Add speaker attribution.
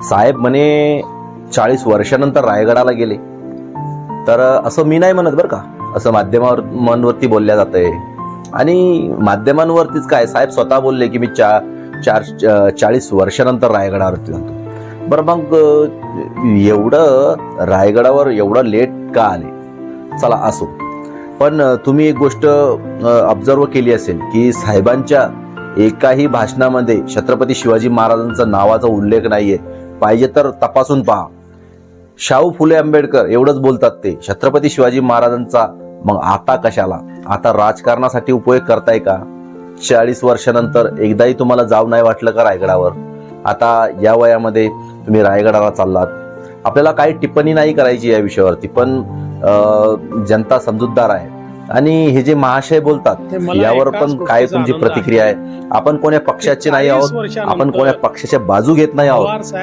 Speaker 1: साहेब म्हणे 40 वर्षानंतर रायगडाला गेले. तर असं मी नाही म्हणत बरं का, असं माध्यमांवरती बोलल्या जातंय. आणि माध्यमांवरतीच काय, साहेब स्वतः बोलले की मी 40 वर्षानंतर रायगडावरती जातो. बरं मग एवढं रायगडावर एवढं लेट का आले? चला असो. पण तुम्ही एक गोष्ट ऑब्झर्व केली असेल की साहेबांच्या एकाही भाषणामध्ये छत्रपती शिवाजी महाराजांचा नावाचा उल्लेख नाहीये. पाहिजे तर तपासून पहा. शाहू फुले आंबेडकर एवढंच बोलतात ते, छत्रपती शिवाजी महाराजांचा. मग आता कशाला? आता राजकारणासाठी उपयोग करताय का? 40 वर्षानंतर एकदाही तुम्हाला जाऊ नाही वाटलं का रायगडावर? आता या वयामध्ये तुम्ही रायगडाला चाललात. आपल्याला काही टिप्पणी नाही करायची या विषयावरती, पण जनता समजूतदार आहे. आणि हे जे महाशय बोलतात यावर पण काय तुमची प्रतिक्रिया आहे? आपण कोण्या पक्षाचे नाही आहोत, आपण कोण्या पक्षाच्या बाजू घेत नाही आहोत.